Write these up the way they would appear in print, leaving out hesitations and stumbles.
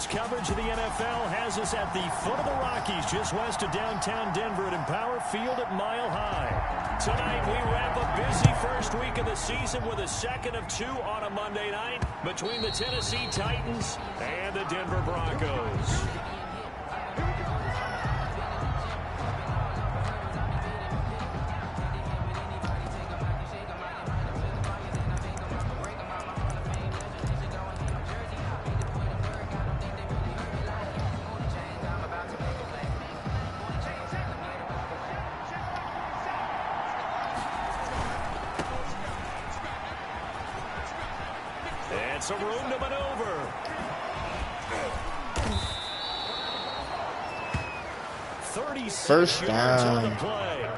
This coverage of the NFL has us at the foot of the Rockies, just west of downtown Denver at Empower Field at Mile High. Tonight, we wrap a busy first week of the season with a second of two on a Monday night between the Tennessee Titans and the Denver Broncos. Some room to maneuver. First down. On the play.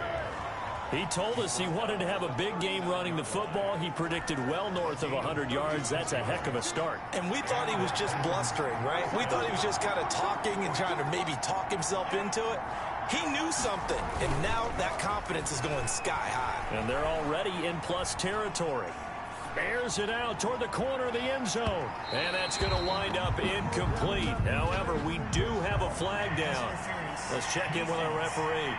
He told us he wanted to have a big game running the football. He predicted well north of 100 yards. That's a heck of a start. And we thought he was just blustering, right? We thought he was just kind of talking and trying to maybe talk himself into it. He knew something, and now that confidence is going sky high. And they're already in plus territory. Airs it out toward the corner of the end zone. And that's going to wind up incomplete. However, we do have a flag down. Let's check in with our referee.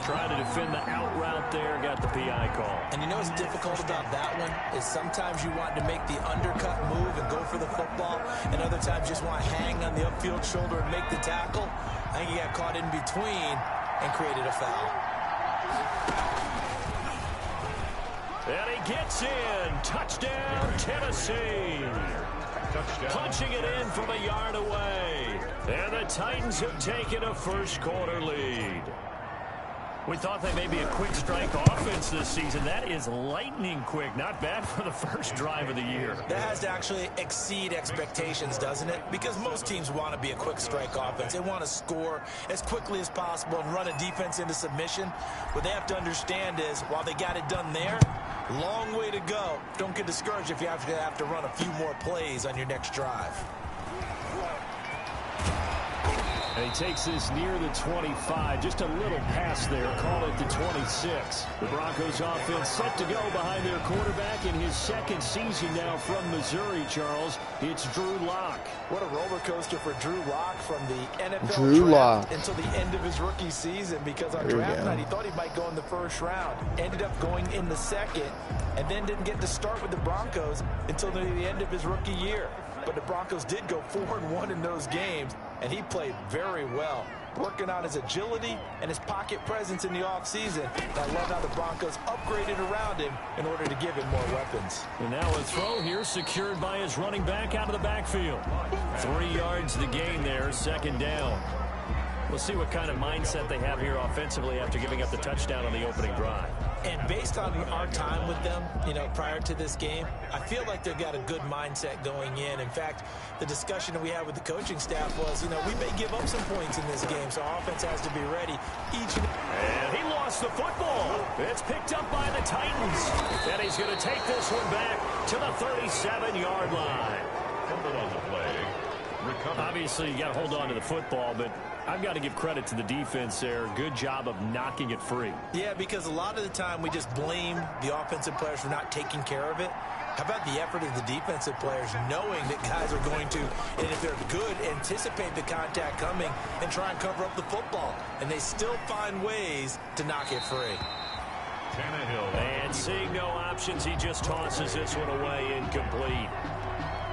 Trying to defend the out route there. Got the PI call. And you know what's difficult about that one is sometimes you want to make the undercut move and go for the football, and other times you just want to hang on the upfield shoulder and make the tackle. I think he got caught in between and created a foul. And he gets in. Touchdown, Tennessee. Punching it in from a yard away. And the Titans have taken a first quarter lead. We thought they may be a quick strike offense this season. That is lightning quick. Not bad for the first drive of the year. That has to actually exceed expectations, doesn't it? Because most teams want to be a quick strike offense. They want to score as quickly as possible and run a defense into submission. What they have to understand is, while they got it done there, long way to go. Don't get discouraged if you have to run a few more plays on your next drive. And he takes this near the 25. Just a little pass there. Call it the 26. The Broncos offense set to go behind their quarterback in his second season now from Missouri, Charles. It's Drew Lock. What a roller coaster for Drew Lock from the NFL Drew draft Lock. until the end of his rookie season, because on draft night he thought he might go in the first round. Ended up going in the second, and then didn't get to start with the Broncos until the end of his rookie year. But the Broncos did go 4-1 in those games, and he played very well, working on his agility and his pocket presence in the offseason. I love how the Broncos upgraded around him in order to give him more weapons. And now a throw here secured by his running back out of the backfield. 3 yards the gain there, second down. We'll see what kind of mindset they have here offensively after giving up the touchdown on the opening drive. And based on our time with them, prior to this game, I feel like they've got a good mindset going in. In fact, the discussion that we had with the coaching staff was, we may give up some points in this game, so our offense has to be ready. And he lost the football. It's picked up by the Titans. And he's going to take this one back to the 37-yard line. On the play. Obviously, you got to hold on to the football, but I've got to give credit to the defense there. Good job of knocking it free. Yeah, because a lot of the time we just blame the offensive players for not taking care of it. How about the effort of the defensive players knowing that guys are going to, and if they're good, anticipate the contact coming and try and cover up the football. And they still find ways to knock it free. And seeing no options, he just tosses this one away, incomplete.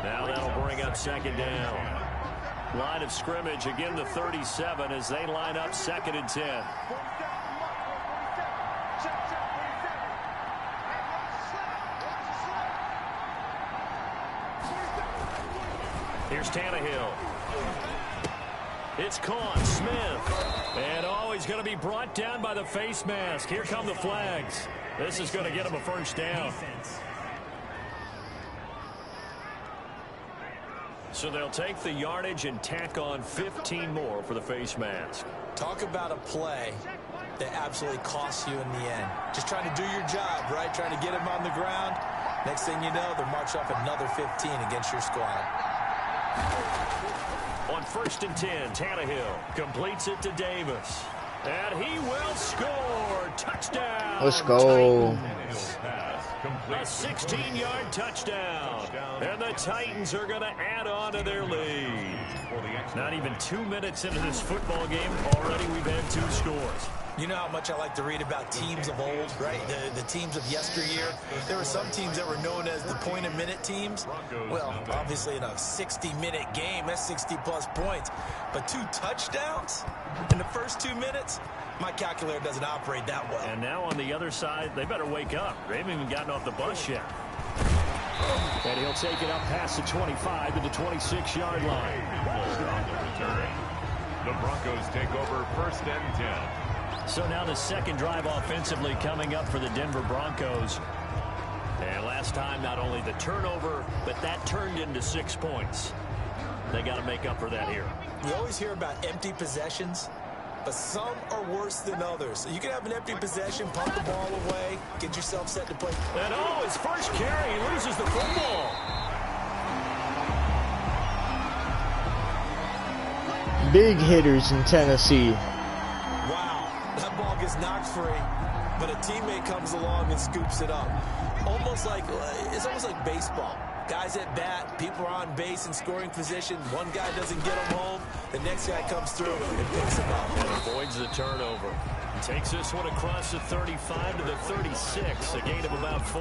Now that'll bring up second down. Line of scrimmage, again the 37 as they line up second and 10. Here's Tannehill. It's caught, Smith. And he's going to be brought down by the face mask. Here come the flags. This is going to get him a first down. So they'll take the yardage and tack on 15 more for the face mask. Talk about a play that absolutely costs you in the end. Just trying to do your job, right? Trying to get him on the ground. Next thing you know, they'll march off another 15 against your squad. On 1st and 10, Tannehill completes it to Davis. And he will score. Touchdown. Let's go. Titans. A 16-yard touchdown. And the Titans are going to add on to their lead. Not even 2 minutes into this football game, already we've had 2 scores. You know how much I like to read about teams of old, right? The teams of yesteryear. There were some teams that were known as the point-a-minute teams. Well, obviously in a 60-minute game, that's 60-plus points. But 2 touchdowns in the first 2 minutes? My calculator doesn't operate that well. And now on the other side, they better wake up. They haven't even gotten off the bus yet. And he'll take it up past the 25 to the 26-yard line. On the return. The Broncos take over 1st and 10. So now the second drive offensively coming up for the Denver Broncos. And last time, not only the turnover, but that turned into 6 points. They got to make up for that here. You always hear about empty possessions, but some are worse than others. So you can have an empty possession, punt the ball away, get yourself set to play. And his first carry, he loses the football. Big hitters in Tennessee. Wow, that ball gets knocked free, but a teammate comes along and scoops it up. It's almost like baseball. Guys at bat, people are on base in scoring position. One guy doesn't get him home. The next guy comes through and picks him up. And avoids the turnover. Takes this one across the 35 to the 36. A gain of about 4.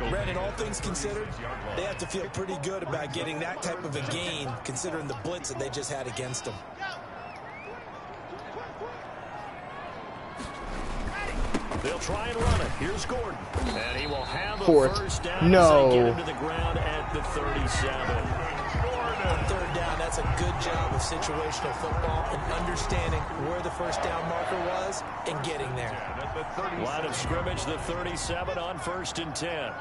Brandon, all things considered, they have to feel pretty good about getting that type of a gain, considering the blitz that they just had against them. They'll try and run it. Here's Gordon. And he will have a first down No. as they get him to the ground at the 37. On 3rd down, that's a good job of situational football and understanding where the first down marker was and getting there. Line of scrimmage, the 37 on 1st and 10.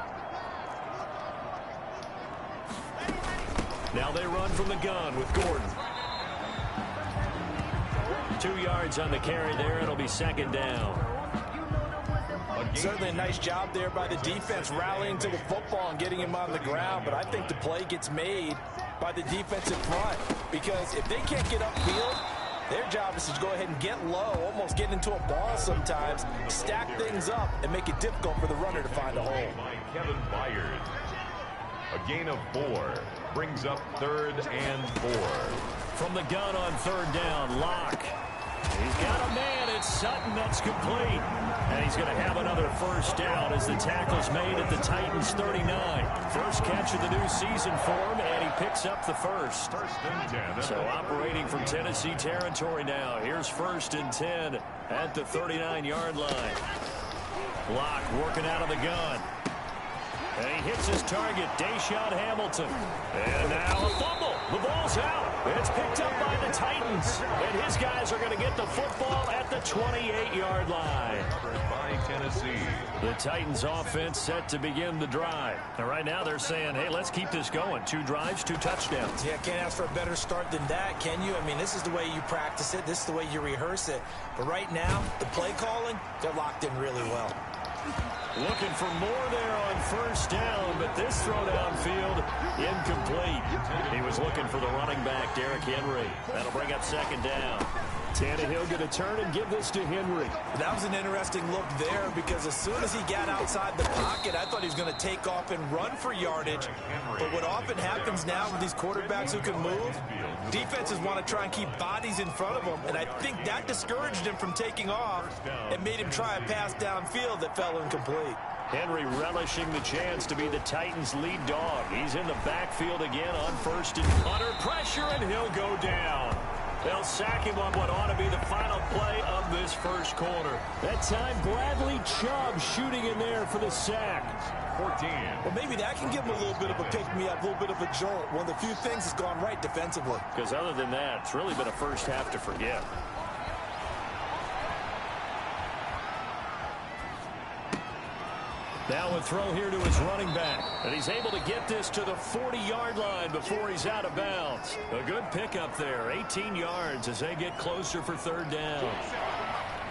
Now they run from the gun with Gordon. 2 yards on the carry there. It'll be 2nd down. Certainly a nice job there by the defense rallying to the football and getting him on the ground, but I think the play gets made by the defensive front because if they can't get upfield, their job is to go ahead and get low, almost get into a ball sometimes, stack things up, and make it difficult for the runner to find a hole. Kevin Byard. A gain of 4 brings up 3rd and 4. From the gun on 3rd down, Locke. He's got a man. It's Sutton. That's complete. And he's going to have another first down as the tackle's made at the Titans' 39. First catch of the new season for him, and he picks up the first. 1st and 10. So operating from Tennessee territory now. Here's 1st and 10 at the 39-yard line. Locke working out of the gun. And he hits his target, Deshaun Hamilton. And now a fumble. The ball's out. It's picked up by the Titans. And his guys are going to get the football at the 28-yard line. By Tennessee. The Titans offense set to begin the drive. And right now they're saying, hey, let's keep this going. 2 drives, 2 touchdowns. Yeah, can't ask for a better start than that, can you? I mean, this is the way you practice it. This is the way you rehearse it. But right now, the play calling, they're locked in really well. Looking for more there on 1st down, but this throw downfield incomplete. He was looking for the running back, Derrick Henry. That'll bring up 2nd down. Tannehill going to turn and give this to Henry. That was an interesting look there because as soon as he got outside the pocket, I thought he was going to take off and run for yardage. But what often happens now with these quarterbacks who can move, defenses want to try and keep bodies in front of them, and I think that discouraged him from taking off and made him try a pass downfield that fell incomplete. Henry relishing the chance to be the Titans' lead dog. He's in the backfield again on 1st and under pressure, and he'll go down. They'll sack him on what ought to be the final play of this first quarter. That time, Bradley Chubb shooting in there for the sack. 14. Well, maybe that can give him a little bit of a pick-me-up, a little bit of a jolt. One of the few things that's gone right defensively. Because other than that, it's really been a first half to forget. Now a throw here to his running back. And he's able to get this to the 40-yard line before he's out of bounds. A good pickup there. 18 yards as they get closer for 3rd down.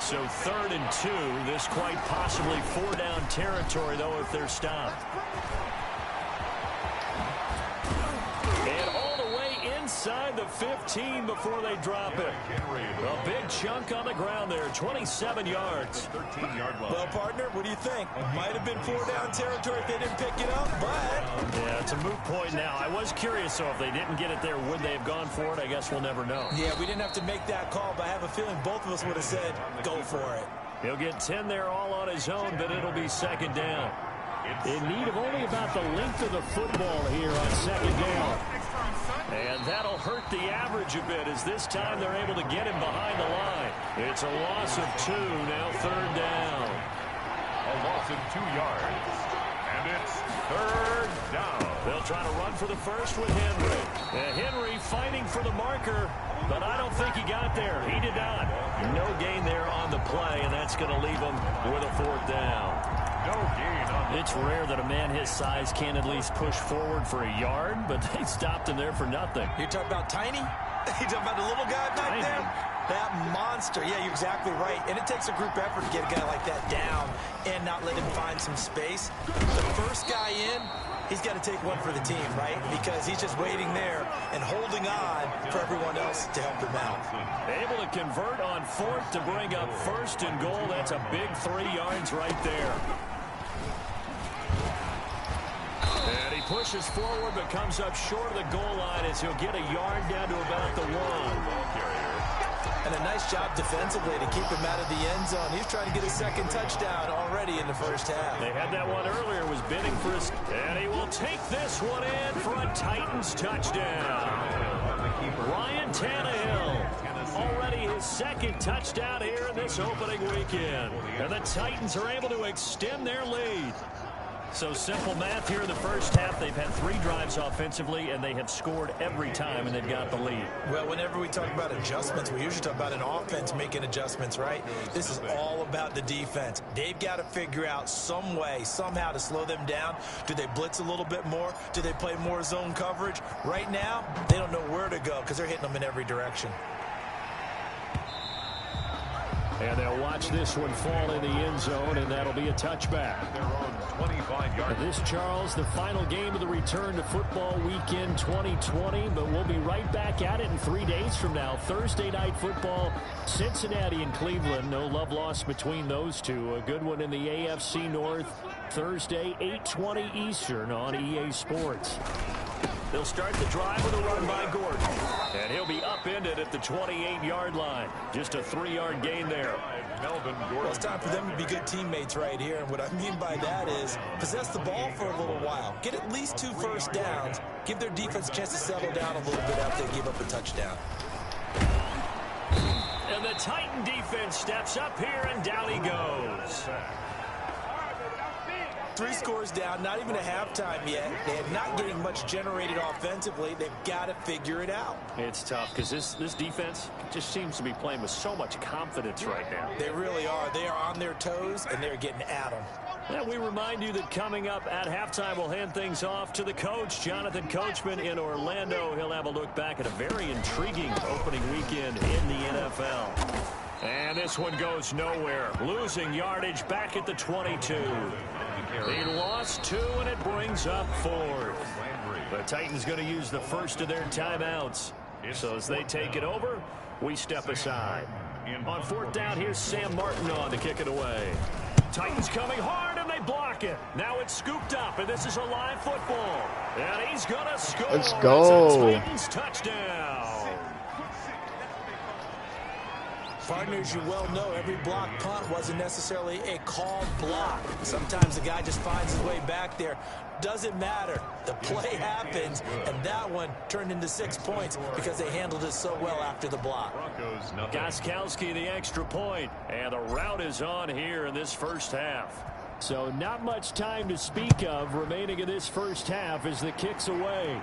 So 3rd and 2. This quite possibly 4-down territory, though, if they're stopped. And all the way inside the 15 before they drop it. A big chunk on the ground there, 27 yards. 13-yard line. Well, partner, what do you think? Might have been 4-down territory if they didn't pick it up, but... Yeah, it's a moot point now. I was curious, so if they didn't get it there, would they have gone for it? I guess we'll never know. Yeah, we didn't have to make that call, but I have a feeling both of us would have said, go for it. He'll get 10 there all on his own, but it'll be second down. In need of only about the length of the football here on second down. And that'll hurt the average a bit as this time they're able to get him behind the line. It's a loss of 2, now third down. A loss of 2 yards. And it's third down. They'll try to run for the first with Henry. And Henry fighting for the marker, but I don't think he got there. He did not. No gain there on the play, and that's going to leave him with a fourth down. No gain on the It's rare that a man his size can at least push forward for a yard, but they stopped him there for nothing. You're talking about Tiny? You're talking about the little guy back there? That monster. Yeah, you're exactly right. And it takes a group effort to get a guy like that down and not let him find some space. The first guy in, he's got to take one for the team, right? Because he's just waiting there and holding on for everyone else to help him out. Able to convert on fourth to bring up first and goal. That's a big 3 yards right there. And he pushes forward but comes up short of the goal line as he'll get a yard down to about the 1. And a nice job defensively to keep him out of the end zone. He's trying to get a second touchdown already in the first half. They had that one earlier, was bidding for his... And he will take this one in for a Titans touchdown. Ryan Tannehill, already his second touchdown here in this opening weekend. And the Titans are able to extend their lead. So simple math here in the first half. They've had 3 drives offensively, and they have scored every time, and they've got the lead. Well, whenever we talk about adjustments, we usually talk about an offense making adjustments, right? This is all about the defense. They've got to figure out some way, somehow to slow them down. Do they blitz a little bit more? Do they play more zone coverage? Right now, they don't know where to go because they're hitting them in every direction. And they'll watch this one fall in the end zone, and that'll be a touchback. their own 25-yard. This, Charles, the final game of the return to football weekend 2020, but we'll be right back at it in 3 days from now. Thursday night football, Cincinnati and Cleveland. No love lost between those two. A good one in the AFC North. Thursday, 8:20 Eastern on EA Sports. They'll start the drive with a run by Gordon. And he'll be upended at the 28-yard line. Just a 3-yard gain there. Melvin Gordon. Well, it's time for them to be good teammates right here. And what I mean by that is possess the ball for a little while. Get at least 2 first downs. Give their defense a chance to settle down a little bit after they give up a touchdown. And the Titan defense steps up here, and down he goes. 3 scores down, not even a halftime yet. They are not getting much generated offensively. They've got to figure it out. It's tough because this defense just seems to be playing with so much confidence right now. They really are. They are on their toes, and they're getting at them. And we remind you that coming up at halftime, we'll hand things off to the coach, Jonathan Coachman in Orlando. He'll have a look back at a very intriguing opening weekend in the NFL. And this one goes nowhere. Losing yardage back at the 22. They lost 2, and it brings up 4th. The Titans going to use the first of their timeouts. So as they take it over, we step aside. On 4th down, here's Sam Martin on to kick it away. Titans coming hard, and they block it. Now it's scooped up, and this is a live football. And he's going to score. Let's go. It's a Titans touchdown. Partners, you well know every block punt wasn't necessarily a called block. Sometimes the guy just finds his way back there. Doesn't matter. The play happens, and that one turned into 6 points because they handled it so well after the block. Gostkowski the extra point, and the route is on here in this first half. So not much time to speak of remaining in this first half as the kick's away.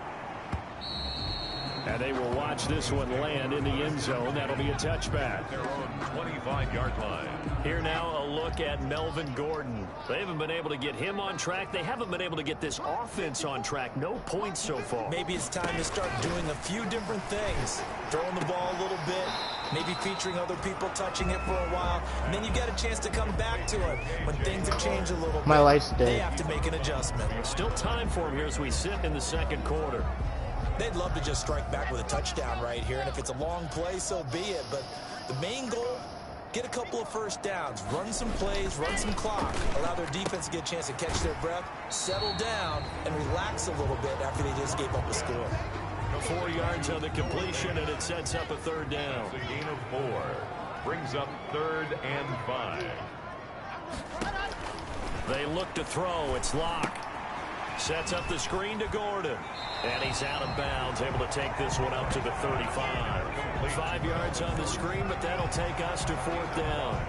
And they will watch this one land in the end zone. That'll be a touchback. Their own 25-yard line. Here now, a look at Melvin Gordon. They haven't been able to get him on track. They haven't been able to get this offense on track. No points so far. Maybe it's time to start doing a few different things. Throwing the ball a little bit, maybe featuring other people touching it for a while, and then you get a chance to come back to it when things have changed a little bit. My life's dead. They have to make an adjustment. Still time for him here as we sit in the second quarter. They'd love to just strike back with a touchdown right here, and if it's a long play, so be it. But the main goal, get a couple of first downs, run some plays, run some clock, allow their defense to get a chance to catch their breath, settle down, and relax a little bit after they just gave up a score. 4 yards on the completion, and it sets up a 3rd down. It's a gain of 4. Brings up 3rd and 5. They look to throw. It's Locke. Sets up the screen to Gordon. And he's out of bounds, able to take this one up to the 35. 5 yards on the screen, but that'll take us to 4th down.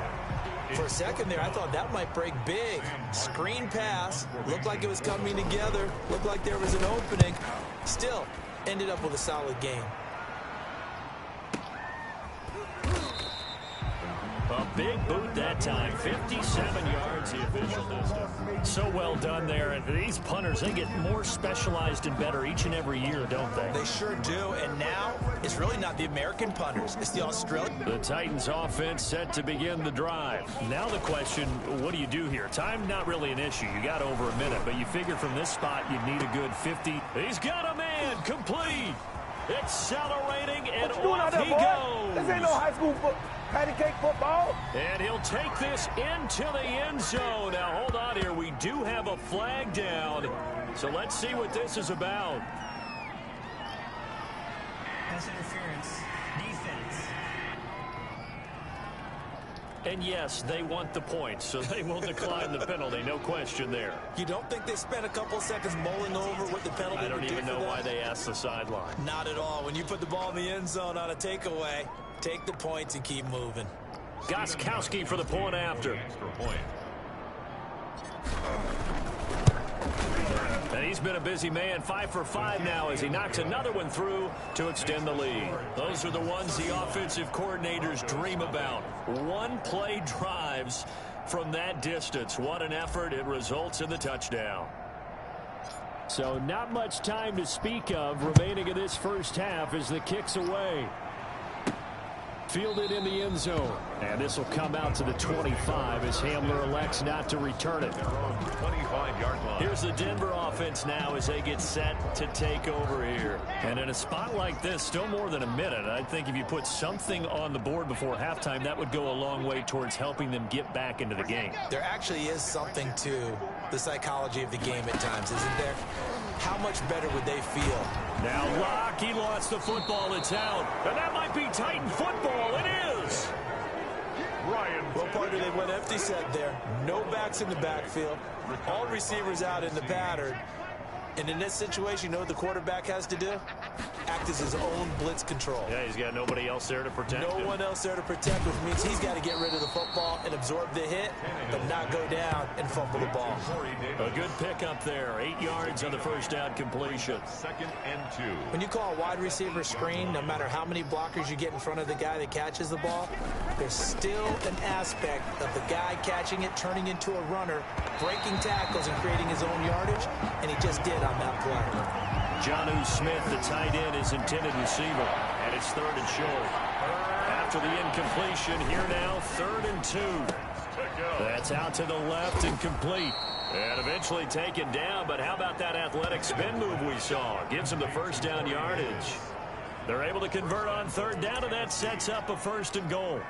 For a second there, I thought that might break big. Screen pass. Looked like it was coming together. Looked like there was an opening. Still, ended up with a solid game. A big boot that time, 57 yards the official distance. So well done there. And these punters, they get more specialized and better each and every year, don't they? They sure do. And now it's really not the American punters. It's the Australian. The Titans offense set to begin the drive. Now the question, what do you do here? Time not really an issue. You got over a minute, but you figure from this spot you'd need a good 50. He's got a man complete. Accelerating, and off he goes. This ain't no high school patty cake football. And he'll take this into the end zone. Now, hold on here. We do have a flag down. So let's see what this is about. Pass interference. Defense. And yes, they want the points, so they will decline the penalty. No question there. You don't think they spent a couple seconds mulling over what the penalty I don't would do even for know them? why they asked the sideline. Not at all. When you put the ball in the end zone on a takeaway, take the points and keep moving. Gostkowski for the point after. Extra point. And he's been a busy man, 5 for 5 now as he knocks another one through to extend the lead. Those are the ones the offensive coordinators dream about. One-play drives from that distance. What an effort. It results in the touchdown. So not much time to speak of remaining in this first half as the kick's away. Fielded in the end zone. And this will come out to the 25 as Hamler elects not to return it. Their own 25-yard line. Here's the Denver offense now as they get set to take over here. And in a spot like this, still more than a minute, I think if you put something on the board before halftime, that would go a long way towards helping them get back into the game. There actually is something to the psychology of the game at times, isn't there? How much better would they feel? Now Locke, he lost the football. It's out. And that might be Titan football. It is. Well, partner, they went empty set there. No backs in the backfield. All receivers out in the pattern. And in this situation, you know what the quarterback has to do? Act as his own blitz control. Yeah, he's got nobody else there to protect him. No one else there to protect, which means he's got to get rid of the football and absorb the hit, but not go down and fumble the ball. A good pickup there. 8 yards on the first down completion. 2nd and 2. When you call a wide receiver screen, no matter how many blockers you get in front of the guy that catches the ball, there's still an aspect of the guy catching it, turning into a runner, breaking tackles and creating his own yardage, and he just did on that play. Jonnu Smith, the tight end, is intended receiver, and it's 3rd and short. After the incompletion, here now, 3rd and 2. That's out to the left and complete. And eventually taken down, but how about that athletic spin move we saw? Gives them the first down yardage. They're able to convert on 3rd down, and that sets up a 1st and goal.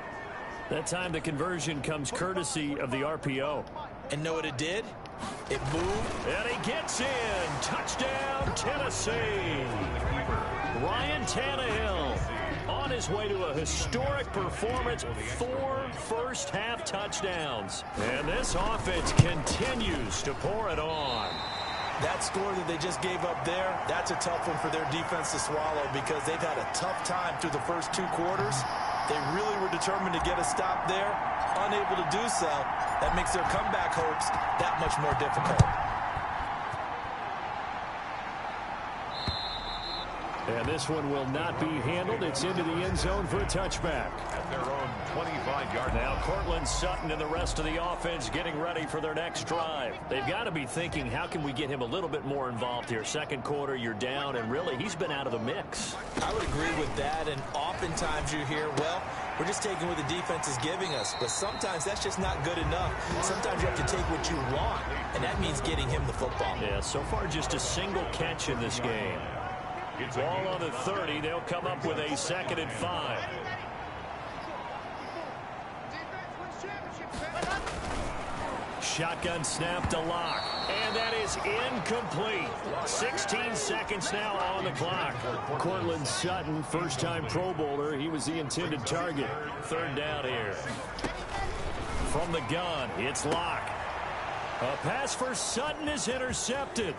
That time the conversion comes courtesy of the RPO. And know what it did? It moved. And he gets in. Touchdown, Tennessee. Ryan Tannehill on his way to a historic performance. 4 first-half touchdowns. And this offense continues to pour it on. That score that they just gave up there, that's a tough one for their defense to swallow because they've had a tough time through the first 2 quarters. They really were determined to get a stop there, unable to do so. That makes their comeback hopes that much more difficult. And this one will not be handled. It's into the end zone for a touchback. At their own 25-yard line. Now Cortland Sutton and the rest of the offense getting ready for their next drive. They've got to be thinking, how can we get him a little bit more involved here? Second quarter, you're down, and really, he's been out of the mix. I would agree with that, and oftentimes you hear, well, we're just taking what the defense is giving us. But sometimes that's just not good enough. Sometimes you have to take what you want, and that means getting him the football. Yeah, so far just a single catch in this game. Ball on the 30. They'll come up with a 2nd and 5. Shotgun snap to Locke. And that is incomplete. 16 seconds now on the clock. Cortland Sutton, first-time Pro Bowler. He was the intended target. 3rd down here. From the gun, it's Locke. A pass for Sutton is intercepted.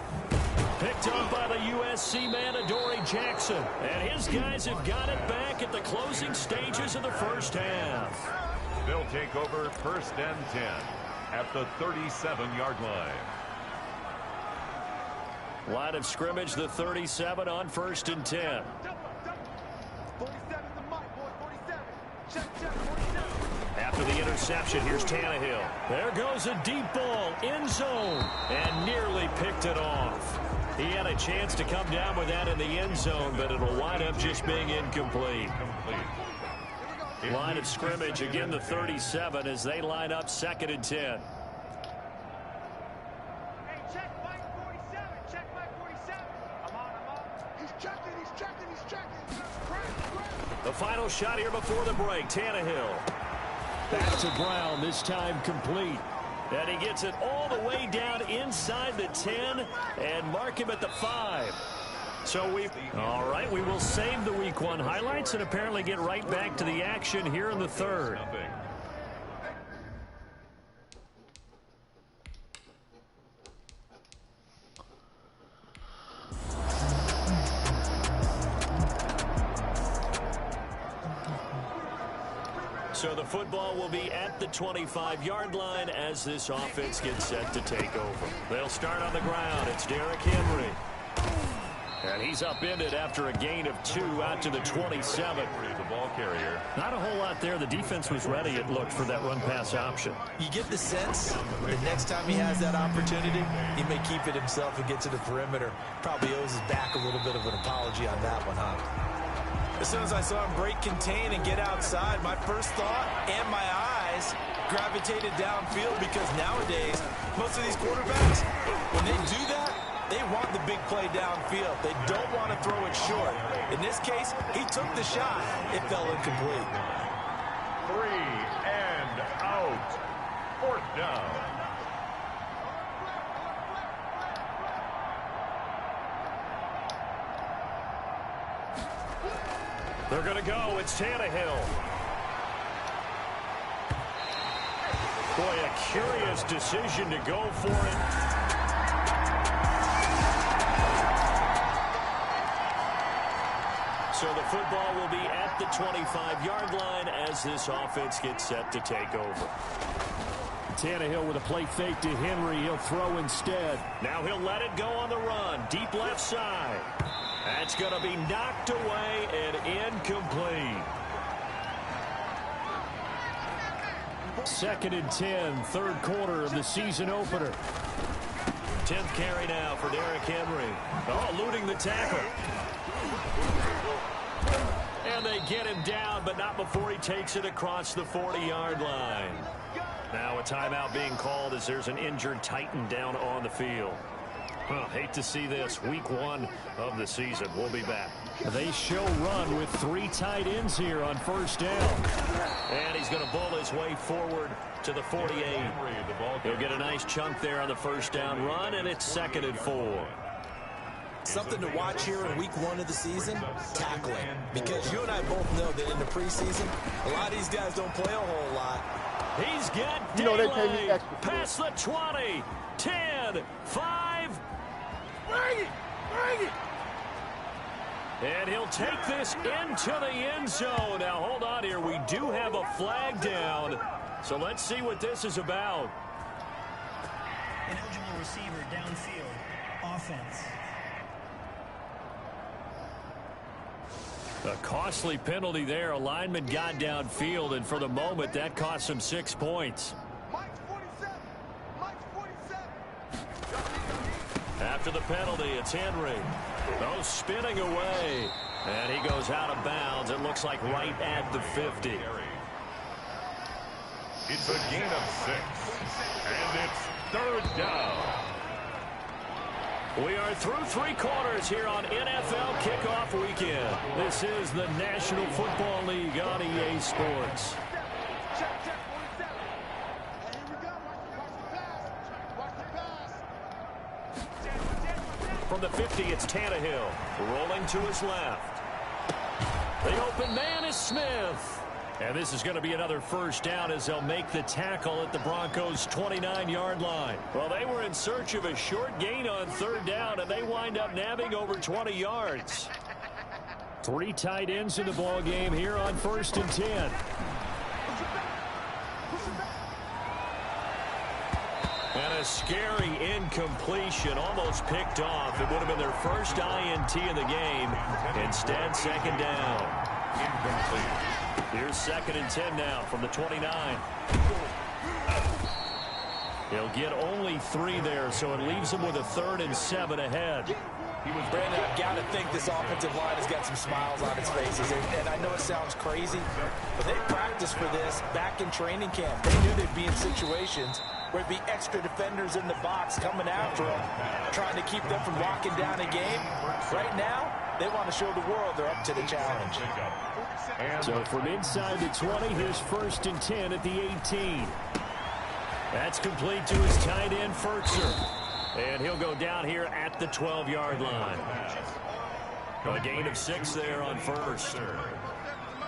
Picked up by the USC man, Adoree Jackson. And his guys have got it back at the closing stages of the first half. They'll take over 1st and 10 at the 37-yard line. Line of scrimmage, the 37 on 1st and 10. After the interception, here's Tannehill. There goes a deep ball, end zone, and nearly picked it off. He had a chance to come down with that in the end zone, but it'll wind up just being incomplete. Line of scrimmage, again the 37 as they line up 2nd and 10. The final shot here before the break, Tannehill. Back to Brown, this time complete. And he gets it all the way down inside the 10 and mark him at the 5. So all right, we will save the Week 1 highlights and apparently get right back to the action here in the 3rd. So the football will be at the 25-yard line as this offense gets set to take over. They'll start on the ground. It's Derrick Henry. And he's upended after a gain of 2 out to the 27. The ball carrier. Not a whole lot there. The defense was ready, it looked, for that run-pass option. You get the sense that next time he has that opportunity, he may keep it himself and get to the perimeter. Probably owes his back a little bit of an apology on that one, huh? As soon as I saw him break contain and get outside, my first thought and my eyes gravitated downfield because nowadays, most of these quarterbacks, when they do that, they want the big play downfield. They don't want to throw it short. In this case, he took the shot. It fell incomplete. 3 and out. 4th down. They're going to go. It's Tannehill. Boy, a curious decision to go for it. So the football will be at the 25-yard line as this offense gets set to take over. Tannehill with a play fake to Henry. He'll throw instead. Now he'll let it go on the run. Deep left side. That's going to be knocked away and incomplete. 2nd and 10, 3rd quarter of the season opener. 10th carry now for Derrick Henry. Oh, eluding the tackle. And they get him down, but not before he takes it across the 40-yard line. Now a timeout being called as there's an injured Titan down on the field. Well, hate to see this. Week 1 of the season. We'll be back. They show run with 3 tight ends here on 1st down. And he's going to bull his way forward to the 48. He'll get a nice chunk there on the 1st down run, and it's 2nd and 4. Something to watch here in Week 1 of the season, tackling. Because you and I both know that in the preseason, a lot of these guys don't play a whole lot. He's got daylight past the 20, 10, 5. Bring it! Bring it! And he'll take this into the end zone. Now, hold on here. We do have a flag down. So let's see what this is about. An eligible receiver downfield. Offense. A costly penalty there. A lineman got downfield, and for the moment, that cost him 6 points. After the penalty, it's Henry. Oh, spinning away. And he goes out of bounds. It looks like right at the 50. It's a gain of 6. And it's 3rd down. We are through 3 quarters here on NFL Kickoff Weekend. This is the National Football League on EA Sports. From the 50, it's Tannehill rolling to his left. The open man is Smith. And this is going to be another first down as they'll make the tackle at the Broncos' 29-yard line. Well, they were in search of a short gain on 3rd down, and they wind up nabbing over 20 yards. 3 tight ends in the ball game here on 1st and 10. And a scary incompletion, almost picked off. It would have been their first INT in the game. Instead, 2nd down. Incomplete. Here's 2nd and 10 now from the 29. He'll get only 3 there, so it leaves him with a 3rd and 7 ahead. Brandon, I've got to think this offensive line has got some smiles on its faces. And I know it sounds crazy, but they practiced for this back in training camp. They knew they'd be in situations where there'd be extra defenders in the box coming after them, trying to keep them from locking down a game. Right now, they want to show the world they're up to the challenge. So from inside the 20, here's 1st and 10 at the 18. That's complete to his tight end, Furtzer. And he'll go down here at the 12-yard line. A gain of 6 there on 1st.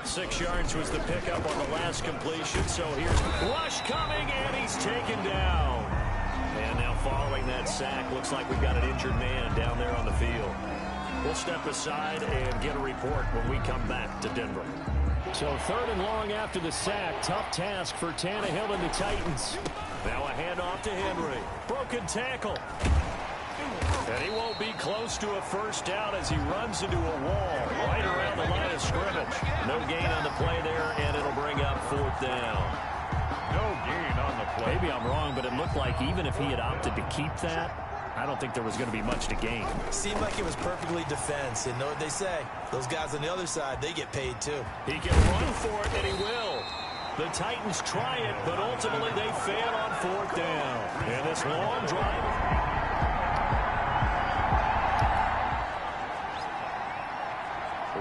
6 yards was the pickup on the last completion. So here's Rush coming, and he's taken down. And now following that sack, looks like we've got an injured man down there on the field. We'll step aside and get a report when we come back to Denver. So 3rd and long after the sack. Tough task for Tannehill and the Titans. Now a handoff to Henry. Broken tackle. And he won't be close to a first down as he runs into a wall right around the line of scrimmage. No gain on the play there, and it'll bring up 4th down. No gain on the play. Maybe I'm wrong, but it looked like even if he had opted to keep that, I don't think there was going to be much to gain. Seemed like it was perfectly defense. And know what they say? Those guys on the other side, they get paid too. He can run for it, and he will. The Titans try it, but ultimately they fail on 4th down. And this long drive.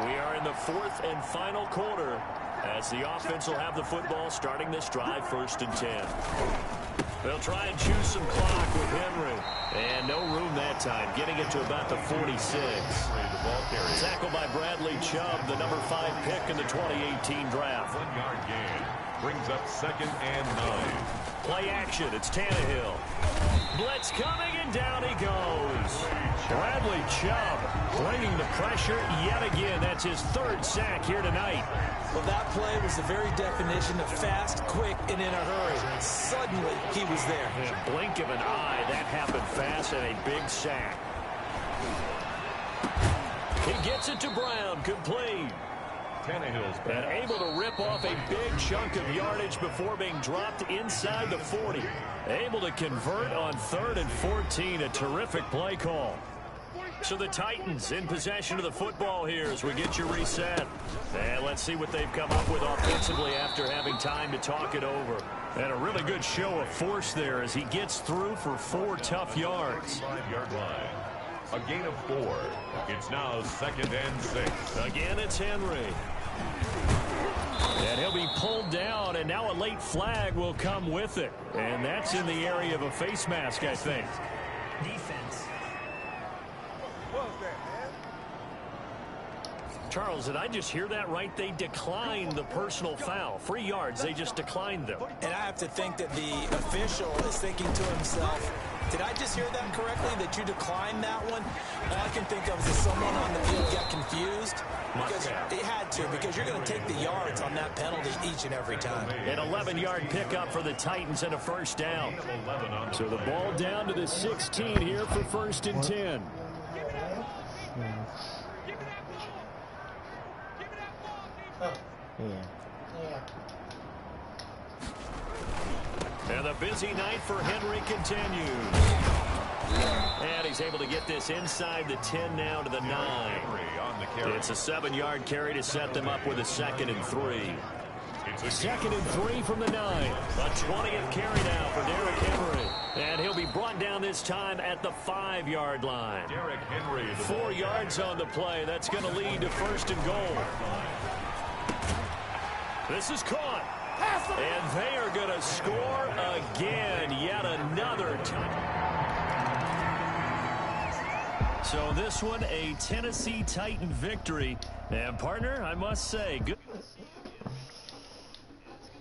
We are in the 4th and final quarter as the offense will have the football starting this drive, 1st and 10. They'll try and choose some clock with Henry. And no room that time, getting it to about the 46. Tackled by Bradley Chubb, the number 5 pick in the 2018 draft. 1-yard gain brings up 2nd and 9. Play action, it's Tannehill. Blitz coming, and down he goes. Bradley Chubb bringing the pressure yet again. That's his 3rd sack here tonight. Well, that play was the very definition of fast, quick, and in a hurry. Suddenly, he was there. In a blink of an eye, that happened fast, and a big sack. He gets it to Brown, complete. Tannehill's And able to rip off a big chunk of yardage before being dropped inside the 40. Able to convert on 3rd and 14, a terrific play call. So the Titans in possession of the football here as we get you reset. And let's see what they've come up with offensively after having time to talk it over. And a really good show of force there as he gets through for 4 tough yards. 5-yard line. A gain of 4. It's now 2nd and 6. Again, it's Henry. And he'll be pulled down, and now a late flag will come with it. And that's in the area of a face mask, I think. Defense. Charles, did I just hear that right? They declined the personal foul. 3 yards, they just declined them. And I have to think that the official is thinking to himself, did I just hear that correctly, that you declined that one? All I can think of is that someone on the field got confused. Because it had to, because you're going to take the yards on that penalty each and every time. An 11-yard pickup for the Titans and a first down. So the ball down to the 16 here for 1st and 10. And the busy night for Henry continues. And he's able to get this inside the 10 now to the 9. It's a 7-yard carry to set them up with a 2nd and 3. Second and 3 from the 9. A 20th carry now for Derrick Henry. And he'll be brought down this time at the 5-yard line. Derrick Henry. 4 yards on the play. That's going to lead to first and goal. This is caught. And they are going to score again. Yet another time. So this one, a Tennessee Titan victory. And partner, I must say, good.